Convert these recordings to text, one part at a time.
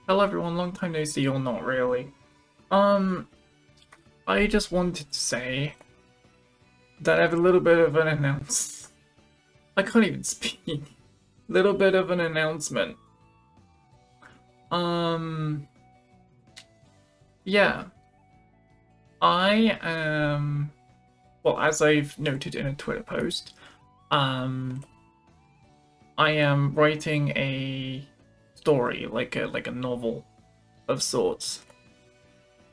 Hello everyone, long time no see or not really. Um, I just wanted to say that I have a little bit of an announce. I can't even speak. Little bit of an announcement. Um, yeah. I am, well, as I've noted in a Twitter post, um, I am writing a story, like a novel of sorts,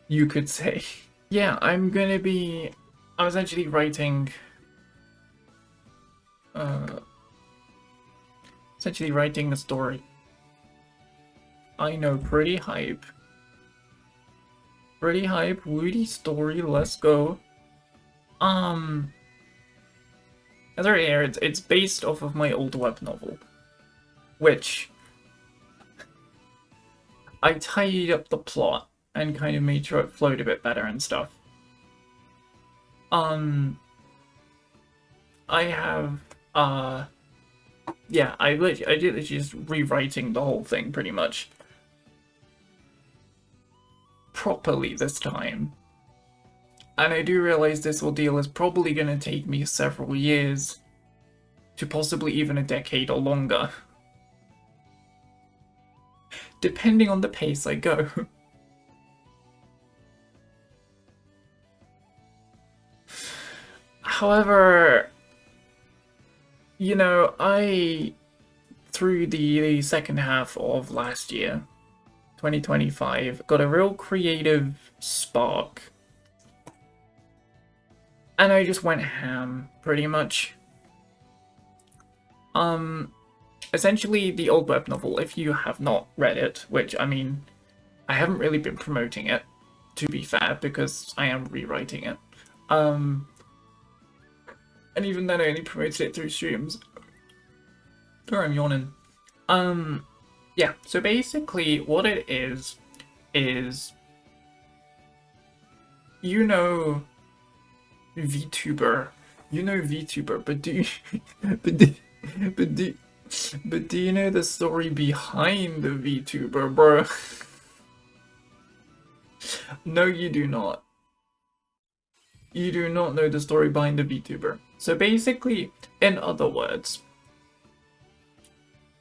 you could say. Yeah, I'm essentially writing uh a story. I know, pretty hype. Pretty hype, woody story, let's go. Um, as I hear, it's based off of my old web novel, which I tidied up the plot and kind of made sure it flowed a bit better and stuff. Um, I have, yeah, I did just rewriting the whole thing pretty much. Properly this time. And I do realize this ordeal is probably going to take me several years, to possibly even a decade or longer, depending on the pace I go. However, through the second half of last year, 2025, got a real creative spark. And I just went ham, pretty much. Essentially, the old web novel, if you have not read it, which, I mean, I haven't really been promoting it, to be fair, because I am rewriting it. And even then I only promoted it through streams. Sorry, I'm yawning. Yeah, so basically what it is, you know VTuber. You know VTuber, but do you, but do, but do, but do you know the story behind the VTuber, bro? No, you do not. You do not know the story behind the VTuber. So basically, in other words,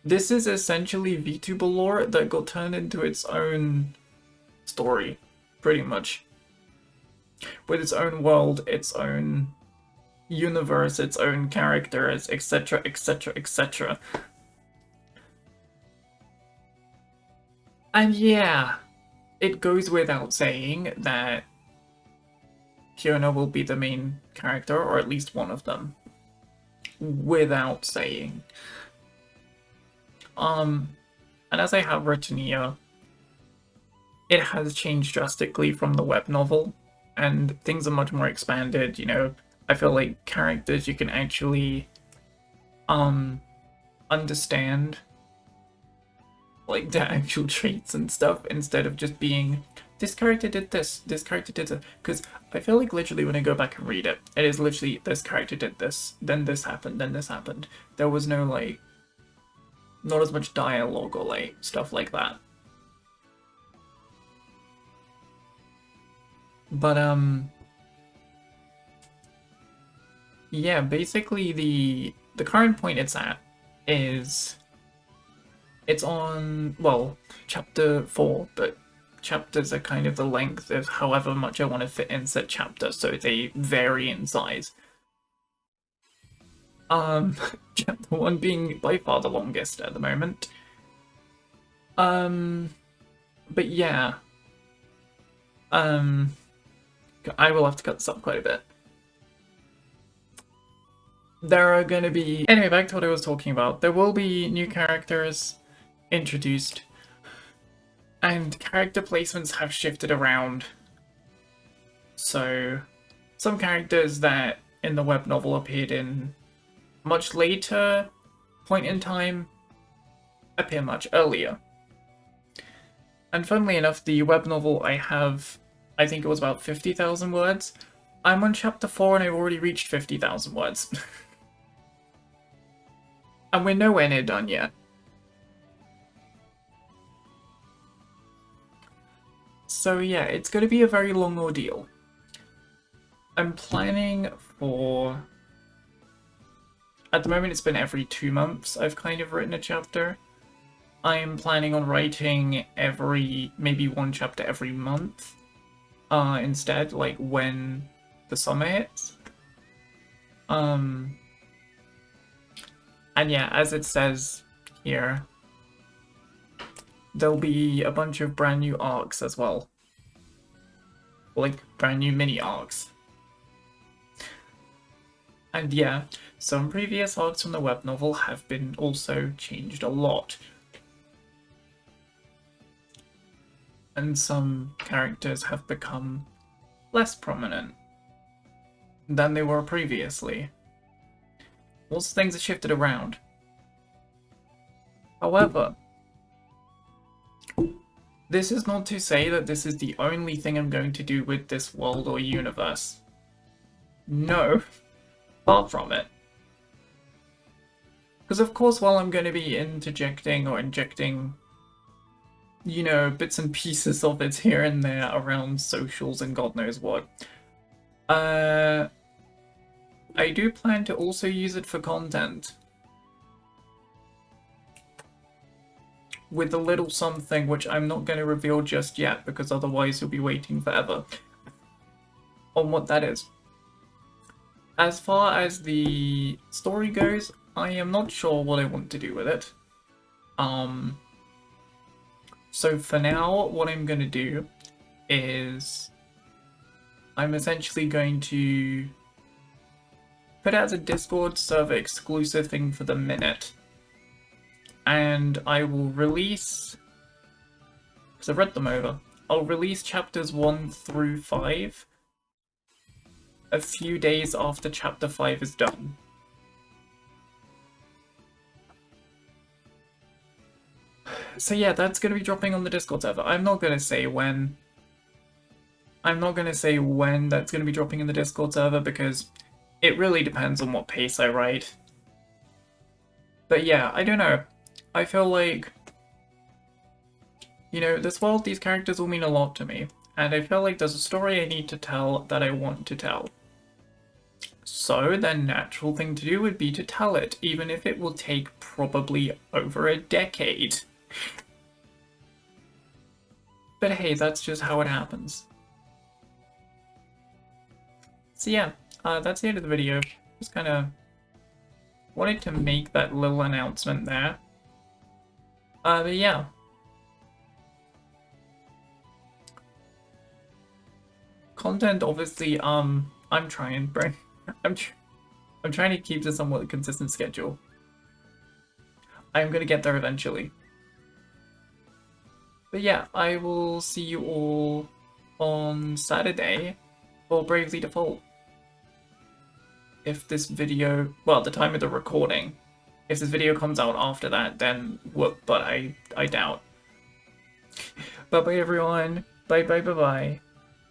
this is essentially VTuber lore that got turned into its own story, pretty much. With its own world, its own universe, its own characters, etc., etc., etc. And yeah, it goes without saying that Fiona will be the main character, or at least one of them. Without saying. And as I have written here, it has changed drastically from the web novel, and things are much more expanded, you know. I feel like characters you can actually understand like their actual traits and stuff instead of just being this character did this character did that. Because I feel like literally when I go back and read it, it is literally this character did this, then this happened, then this happened. There was no like, not as much dialogue or like stuff like that. But yeah, basically the current point it's at is it's on, well, chapter 4, but chapters are kind of the length of however much I want to fit in said chapter, so they vary in size. Chapter 1 being by far the longest at the moment. But yeah. I will have to cut this up quite a bit. There are gonna be... Anyway, back to what I was talking about. There will be new characters introduced, and character placements have shifted around. So, some characters that in the web novel appeared in much later point in time appear much earlier. And funnily enough, the web novel I have, I think it was about 50,000 words. I'm on chapter 4 and I've already reached 50,000 words. And we're nowhere near done yet. So yeah, it's going to be a very long ordeal. I'm planning for... At the moment it's been every 2 months I've kind of written a chapter. I'm planning on writing maybe one chapter every month. Instead, like when the summer hits. And yeah, as it says here, there'll be a bunch of brand new arcs as well. Like, brand new mini arcs. And yeah, some previous arcs from the web novel have been also changed a lot. And some characters have become less prominent than they were previously. Also, things have shifted around. However, this is not to say that this is the only thing I'm going to do with this world or universe. No, far from it. Because of course, while I'm going to be injecting, you know, bits and pieces of it here and there around socials and God knows what, I do plan to also use it for content. With a little something which I'm not going to reveal just yet, because otherwise you'll be waiting forever on what that is. As far as the story goes, I am not sure what I want to do with it. So for now, what I'm going to do is I'm essentially going to put it as a Discord server exclusive thing for the minute. And I will release, because I've read them over, I'll release chapters 1 through 5 a few days after chapter 5 is done. So yeah, that's going to be dropping on the Discord server. I'm not going to say when. I'm not going to say when that's going to be dropping in the Discord server because it really depends on what pace I write. But yeah, I don't know. I feel like, you know, this world, these characters will mean a lot to me. And I feel like there's a story I need to tell that I want to tell. So the natural thing to do would be to tell it, even if it will take probably over a decade. But hey, that's just how it happens. So yeah, that's the end of the video. Just kind of wanted to make that little announcement there. But yeah. Content, obviously, I'm trying, bro. I'm trying to keep to somewhat consistent schedule. I'm gonna get there eventually. But yeah, I will see you all on Saturday for Bravely Default. If this video, well, at the time of the recording, if this video comes out after that, then whoop, but I doubt. Bye bye everyone. Bye bye bye bye.